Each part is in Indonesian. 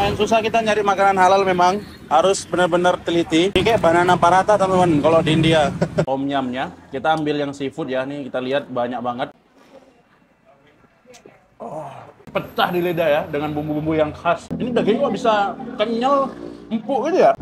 lumayan susah kita nyari makanan halal, memang harus benar-benar teliti. Ini kayak banana paratha teman-teman kalau di India. Tom yumnya kita ambil yang seafood ya, nih kita lihat banyak banget. Pecah di lidah ya dengan bumbu-bumbu yang khas. Ini daging kok bisa kenyal, empuk gitu ya.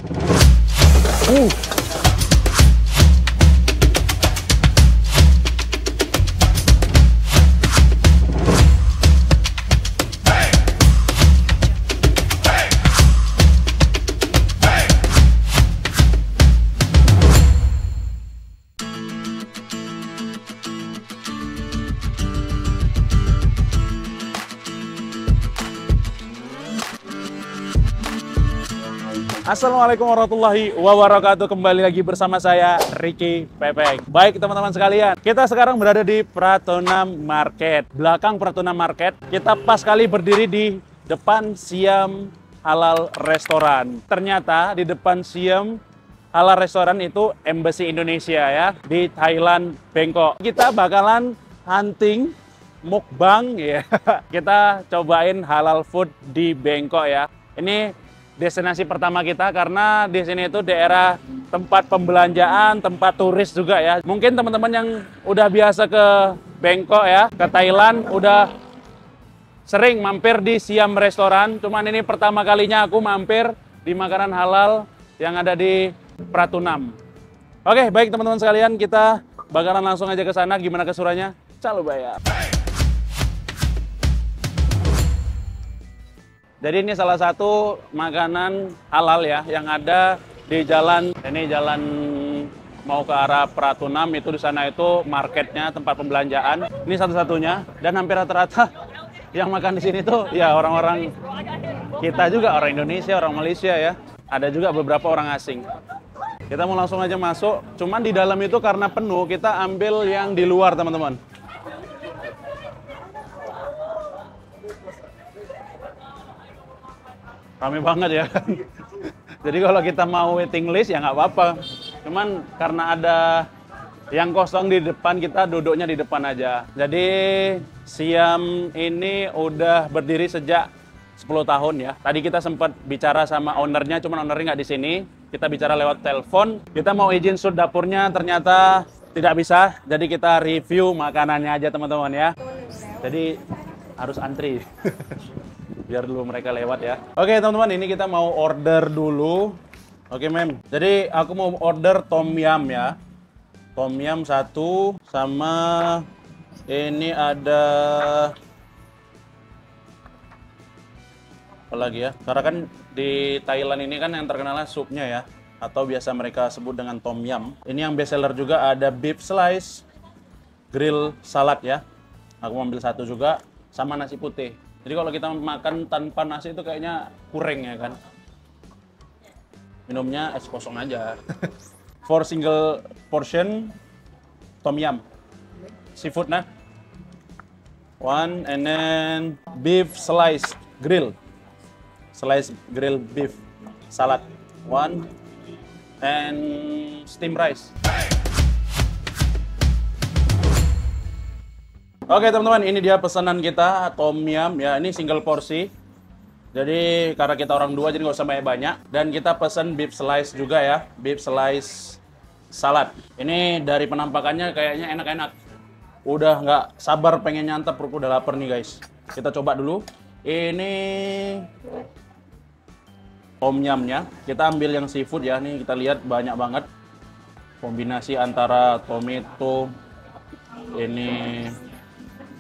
Assalamualaikum warahmatullahi wabarakatuh. Kembali lagi bersama saya Ricky Pepeng. Baik teman-teman sekalian, kita sekarang berada di Pratunam Market. Belakang Pratunam Market, kita pas kali berdiri di depan Siam Halal Restoran. Ternyata di depan Siam Halal Restoran itu Embassy Indonesia ya, di Thailand, Bangkok. Kita bakalan hunting, mukbang ya. Kita cobain halal food di Bangkok ya. Ini destinasi pertama kita karena di sini itu daerah tempat pembelanjaan, tempat turis juga ya. Mungkin teman-teman yang udah biasa ke Bangkok ya, ke Thailand, udah sering mampir di Siam Restoran. Cuman ini pertama kalinya aku mampir di makanan halal yang ada di Pratunam. Oke, baik teman-teman sekalian, kita bakalan langsung aja ke sana. Gimana kesurannya? Calo bayar. Jadi ini salah satu makanan halal ya yang ada di jalan, ini jalan mau ke arah Pratunam, itu di sana itu marketnya, tempat pembelanjaan. Ini satu-satunya dan hampir rata-rata yang makan di sini tuh ya orang-orang kita juga, orang Indonesia, orang Malaysia ya. Ada juga beberapa orang asing. Kita mau langsung aja masuk, cuman di dalam itu karena penuh kita ambil yang di luar teman-teman. Rame banget ya. Jadi kalau kita mau waiting list ya nggak apa-apa. Cuman karena ada yang kosong di depan, kita duduknya di depan aja. Jadi Siam ini udah berdiri sejak 10 tahun ya. Tadi kita sempat bicara sama ownernya, cuman ownernya nggak di sini. Kita bicara lewat telepon. Kita mau izin shoot dapurnya, ternyata tidak bisa. Jadi kita review makanannya aja teman-teman ya. Jadi harus antri. Biar dulu mereka lewat ya. Oke teman-teman, ini kita mau order dulu. Oke mem. Jadi aku mau order tom yum ya. Tom yum 1 sama ini ada apa lagi ya? Karena kan di Thailand ini kan yang terkenalnya supnya ya, atau biasa mereka sebut dengan tom yum. Ini yang best seller juga, ada beef slice, grill salad ya. Aku mau ambil 1 juga sama nasi putih. Jadi kalau kita makan tanpa nasi itu kayaknya kurang ya kan. Minumnya es kosong aja. For single portion tom yum. Seafood nah. 1 and then beef slice grill. Slice grill beef salad. 1 and steamed rice. Oke teman-teman, ini dia pesanan kita, tom yum ya, ini single porsi. Jadi karena kita orang 2 jadi nggak usah banyak-banyak. Dan kita pesan beef slice juga ya, beef slice salad. Ini dari penampakannya kayaknya enak-enak. Udah nggak sabar pengen nyantap, perut udah lapar nih guys. Kita coba dulu. Ini tom yumnya, kita ambil yang seafood ya, nih kita lihat banyak banget. Kombinasi antara tomato, ini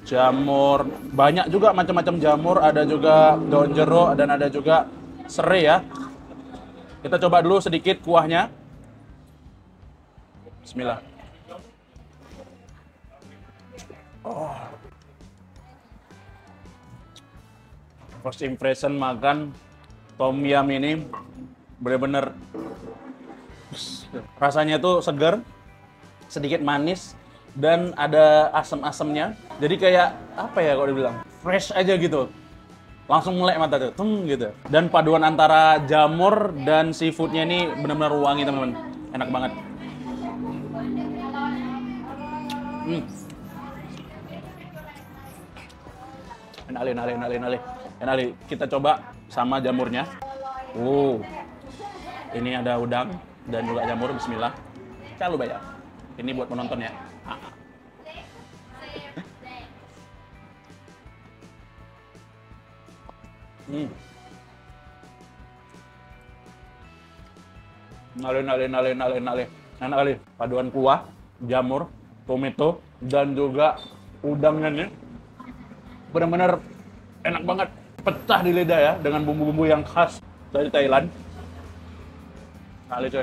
jamur, banyak juga macam-macam jamur, ada juga daun jeruk dan ada juga serai ya. Kita coba dulu sedikit kuahnya. Bismillah. First impression makan tom yum ini bener-bener rasanya tuh segar, sedikit manis, dan ada asam-asamnya. Jadi kayak apa ya kalau dibilang, fresh aja gitu. Langsung melek mata tuh, gitu. Dan paduan antara jamur dan seafoodnya ini benar-benar wangi teman-teman. Enak banget. Enak. Kita coba sama jamurnya. Ini ada udang dan juga jamur. Bismillah. Jangan lupa ya. Ini buat penonton ya. Nale. Enak kali. Paduan kuah, jamur, tomato, dan juga udangnya nih. Benar-benar enak banget. Pecah di lidah ya, dengan bumbu-bumbu yang khas dari Thailand. Kali coy.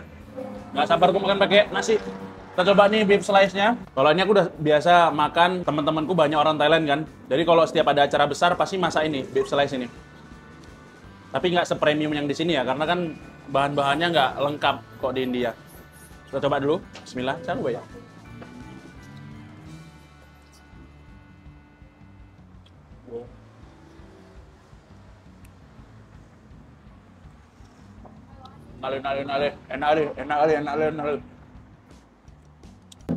Nggak sabar gue makan pakai nasi. Kita coba nih beef slice-nya. Kalau ini aku udah biasa makan, teman-temanku banyak orang Thailand kan. Jadi kalau setiap ada acara besar pasti masak ini, beef slice ini. Tapi nggak sepremium yang di sini ya, karena kan bahan-bahannya nggak lengkap kok di India. Kita coba dulu. Bismillah, jangan lupa ya. Nale. Enak kali.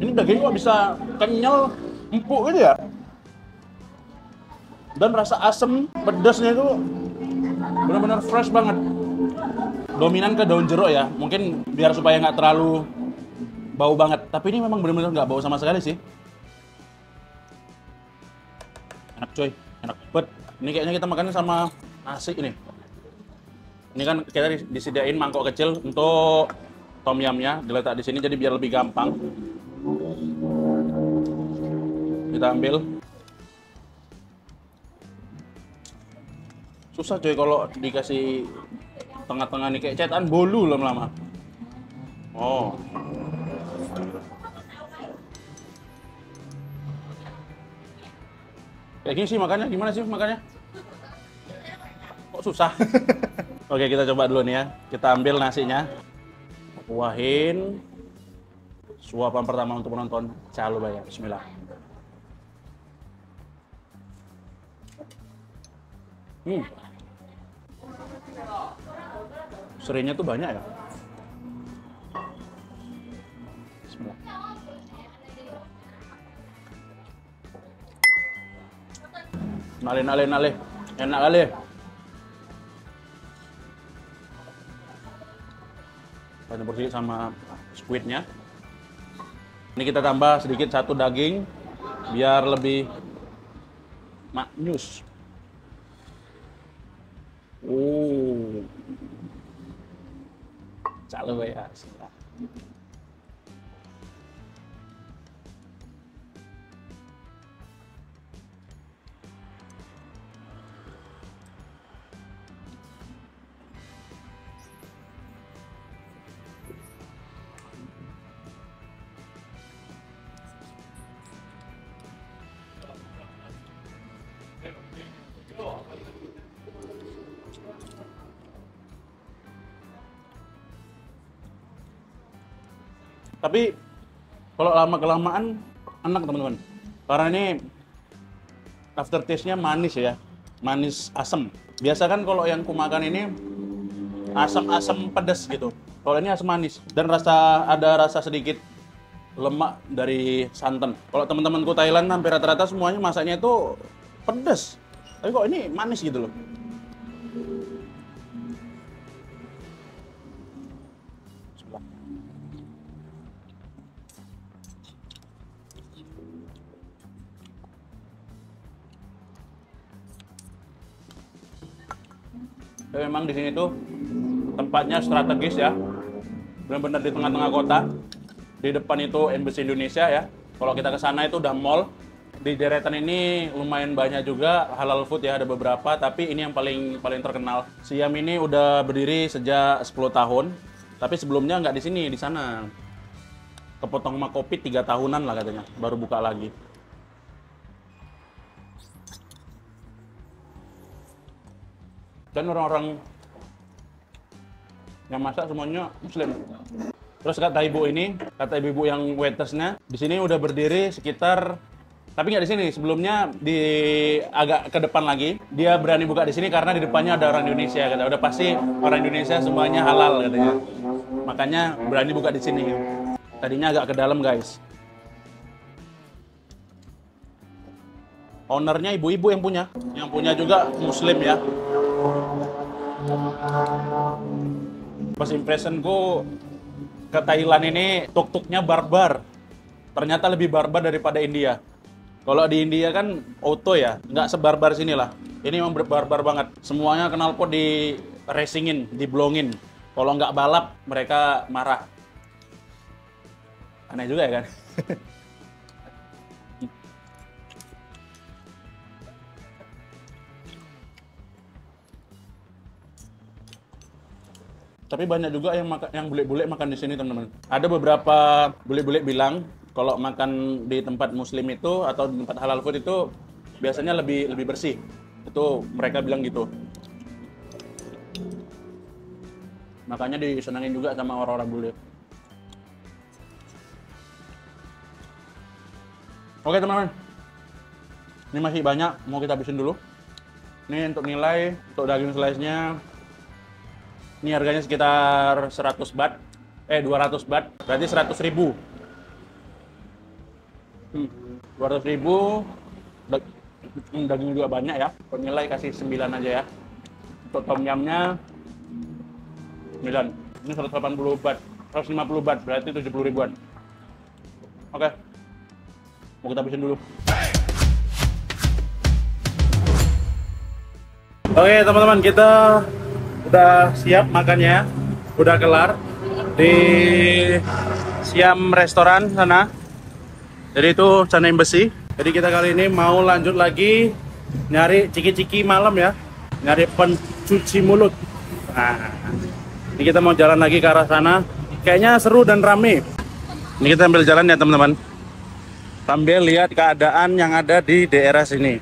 Ini daging kok bisa kenyal, empuk gitu ya. Dan rasa asem, pedasnya itu benar-benar fresh banget. Dominan ke daun jeruk ya, mungkin biar supaya nggak terlalu bau banget. Tapi ini memang benar-benar nggak bau sama sekali sih. Enak coy, enak banget. Ini kayaknya kita makannya sama nasi ini. Ini kan kita disediain mangkok kecil untuk tom yumnya, diletak di sini jadi biar lebih gampang. Kita ambil. Susah coy kalau dikasih tengah-tengah nih, kayak cetakan bolu lama-lama. Oh. Kayak gini sih makannya, gimana sih makannya? Kok susah? Oke, kita coba dulu nih ya. Kita ambil nasinya. Kuahin. Suapan pertama untuk penonton. Jangan lupa ya. Bismillah. Serinya tuh banyak ya. Bismillah. Nale. Enak kali. Kita campur sedikit sama squidnya. Ini kita tambah sedikit satu daging biar lebih maknyus. Calo ya. Tapi kalau lama-kelamaan enak teman-teman. Karena ini aftertaste-nya manis ya. Manis asam. Biasa kan kalau yang kumakan ini asam-asam pedas gitu. Kalau ini asam manis dan ada rasa sedikit lemak dari santan. Kalau teman-temanku Thailand hampir rata-rata semuanya masaknya itu pedas. Tapi kok ini manis gitu loh. Dan memang di sini tuh tempatnya strategis ya, benar-benar di tengah-tengah kota. Di depan itu Embassy Indonesia ya. Kalau kita ke sana itu udah mall. Di deretan ini lumayan banyak juga halal food ya, ada beberapa. Tapi ini yang paling terkenal. Siam ini udah berdiri sejak 10 tahun. Tapi sebelumnya nggak di sini, di sana. Kepotong sama Covid 3 tahunan lah katanya, baru buka lagi. Dan orang-orang yang masak semuanya Muslim. Terus kata ibu yang waitersnya, di sini udah berdiri sekitar, tapi nggak di sini. Sebelumnya di agak ke depan lagi, dia berani buka di sini karena di depannya ada orang Indonesia. Kata udah pasti orang Indonesia semuanya halal katanya. Makanya berani buka di sini. Tadinya agak ke dalam guys. Ownernya ibu-ibu yang punya juga Muslim ya. First impressionku ke Thailand ini tuk-tuknya barbar. Ternyata lebih barbar daripada India. Kalau di India kan auto ya, nggak sebarbar sini lah. Ini memang barbar banget. Semuanya knalpot di racingin, diblongin. Kalau nggak balap, mereka marah. Aneh juga ya kan? Tapi banyak juga yang bule-bule makan di sini, teman-teman. Ada beberapa bule-bule bilang kalau makan di tempat muslim itu atau di tempat halal food itu biasanya lebih bersih. Itu mereka bilang gitu. Makanya disenangin juga sama orang-orang bule. Oke, teman-teman. Ini masih banyak, mau kita habisin dulu. Ini untuk nilai, untuk daging slice-nya. Ini harganya sekitar 100 baht, 200 baht, berarti 100.000. 200.000, daging juga banyak ya. Penilai kasih 9 aja ya. Untuk tom yumnya 9. Ini 180 baht, 150 baht, berarti 70 ribuan. Oke, mau kita habisin dulu. Oke teman-teman, kita udah siap makannya, udah kelar di Siam restoran sana. Jadi itu Chana Embassy. Jadi kita kali ini mau lanjut lagi nyari ciki-ciki malam ya, nyari pencuci mulut. Nah, ini kita mau jalan lagi ke arah sana. Kayaknya seru dan rame. Ini kita ambil jalan ya teman-teman, sambil lihat keadaan yang ada di daerah sini.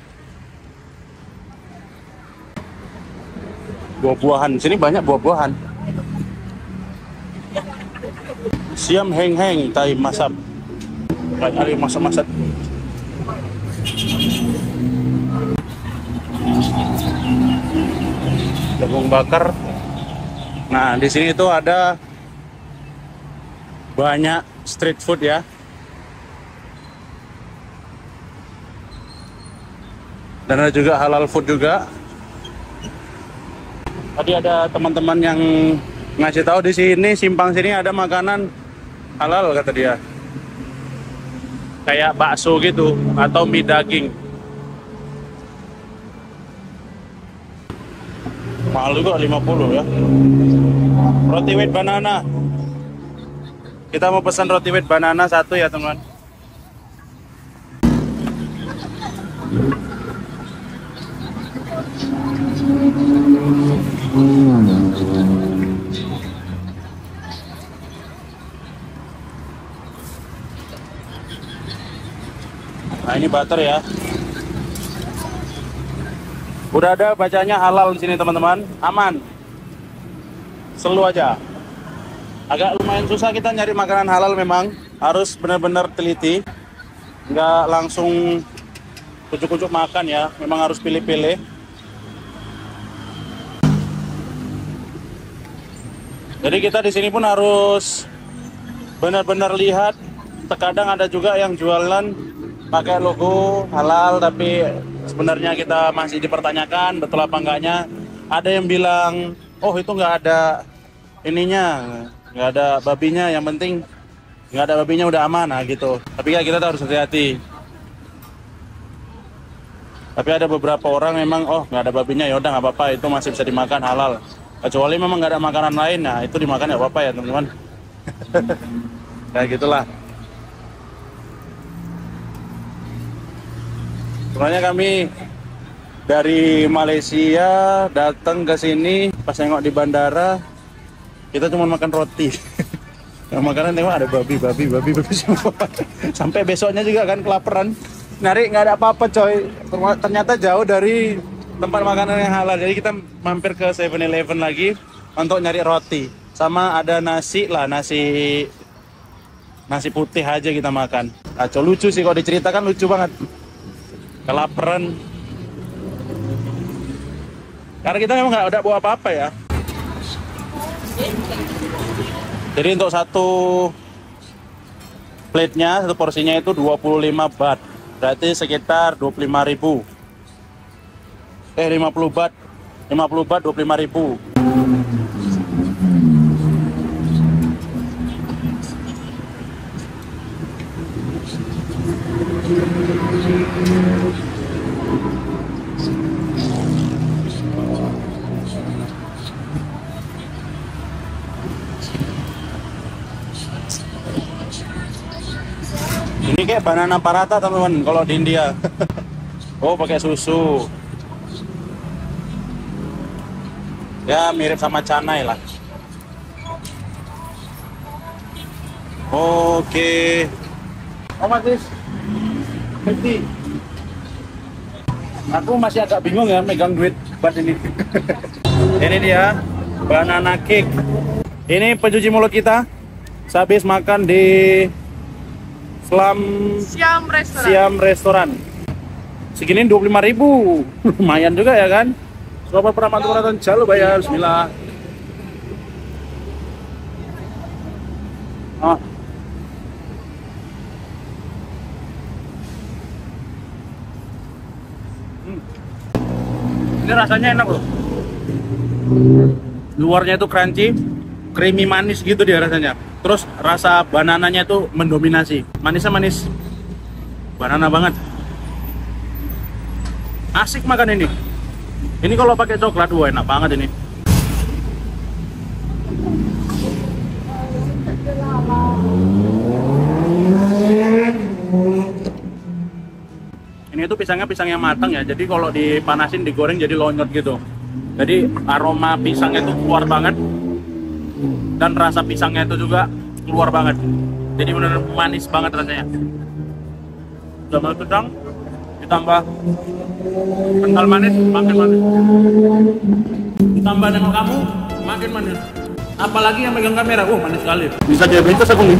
Buah-buahan, sini banyak buah-buahan. Siam heng heng tai masap. Kayak hari masak-masak. Jagung bakar. Nah, di sini itu ada banyak street food ya. Dan ada juga halal food juga. Tadi ada teman-teman yang ngasih tahu di sini, simpang sini ada makanan halal kata dia. Kayak bakso gitu atau mie daging. Mahal juga 50 ya. Roti white banana. Kita mau pesan roti white banana 1 ya, teman. Nah, ini butter ya. Udah ada bacanya halal di sini, teman-teman. Aman. Selu aja. Agak lumayan susah kita nyari makanan halal memang. Harus benar-benar teliti. Nggak langsung kucuk-kucuk makan ya. Memang harus pilih-pilih. Jadi kita di sini pun harus benar-benar lihat. Terkadang ada juga yang jualan pakai logo halal, tapi sebenarnya kita masih dipertanyakan betul apa enggaknya. Ada yang bilang, oh itu nggak ada ininya, nggak ada babinya, yang penting nggak ada babinya udah aman, nah gitu. Tapi ya kita harus hati-hati. Tapi ada beberapa orang memang, oh nggak ada babinya, ya udah nggak apa-apa, itu masih bisa dimakan halal. Kecuali memang nggak ada makanan lain, nah itu dimakan ya apa-apa ya teman-teman. Kayak gitulah. Sebenarnya kami dari Malaysia datang ke sini, pas nengok di bandara, kita cuma makan roti. Yang makanan tengok ada babi semua. Sampai besoknya juga kan kelaparan. Nyari nggak ada apa-apa coy. Ternyata jauh dari tempat makanan yang halal. Jadi kita mampir ke 7-Eleven lagi untuk nyari roti. Sama ada nasi lah, nasi putih aja kita makan. Kacau, lucu sih kalau diceritakan, lucu banget. Kelaparan. Karena kita memang nggak ada bawa apa-apa ya. Jadi untuk satu plate-nya, satu porsinya itu 25 baht. Berarti sekitar 25.000. 50 baht. 50 baht 25.000. Ini kayak banana parata teman-teman kalau di India. Oh, pakai susu. Ya mirip sama canai lah. Oke. Oh Matis. Aku masih agak bingung ya megang duit buat ini. Ini dia banana cake. Ini pencuci mulut kita. Sehabis makan di Siam Restoran. Segini 25.000. Lumayan juga ya kan? Sobat Pramanturaton Jalu bayar. Bismillah. Oh. Ini rasanya enak loh. Luarnya itu crunchy, creamy manis gitu dia rasanya. Terus rasa banananya itu mendominasi. Manisnya manis banana banget. Asik makan ini. Ini kalau pakai coklat, wah enak banget ini. Ini tuh pisangnya pisang yang matang ya. Jadi kalau dipanasin, digoreng jadi lonyot gitu. Jadi aroma pisangnya itu keluar banget. Dan rasa pisangnya itu juga keluar banget. Jadi benar-benar manis banget rasanya. Sambal pisang ditambah kental manis, makin manis. Ditambah dengan kamu, makin manis. Apalagi yang megang kamera, manis sekali. Bisa diabetes aku nih.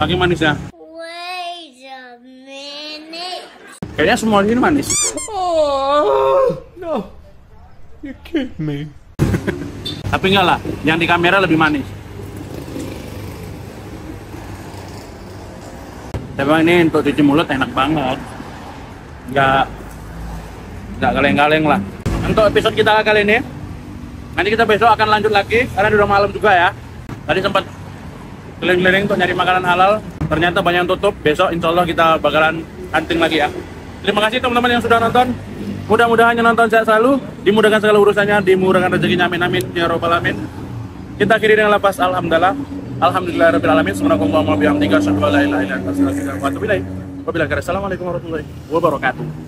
Makin manis ya. Wait a minute. Kayaknya semua di sini manis. Oh, no. You kidding me? Tapi enggak lah, yang di kamera lebih manis. Tapi ini untuk cuci mulut enak banget. Enggak kaleng-kaleng lah. Untuk episode kita kali ini, nanti kita besok akan lanjut lagi karena udah malam juga ya. Tadi sempat keliling-keliling untuk nyari makanan halal, ternyata banyak yang tutup. Besok insya Allah kita bakalan hunting lagi ya. Terima kasih teman-teman yang sudah nonton. Mudah-mudahan yang nonton sehat selalu, dimudahkan segala urusannya, dimurahkan rezekinya, amin amin ya robbal alamin. Kita akhiri dengan lafaz alhamdulillah. Alhamdulillahirabbil alamin. Subhanakallahumma wa bihamdika asyhadu an la ilaha illa anta astaghfiruka wa atubu ilaik. Wabillahi taufiq. Assalamualaikum warahmatullahi wabarakatuh.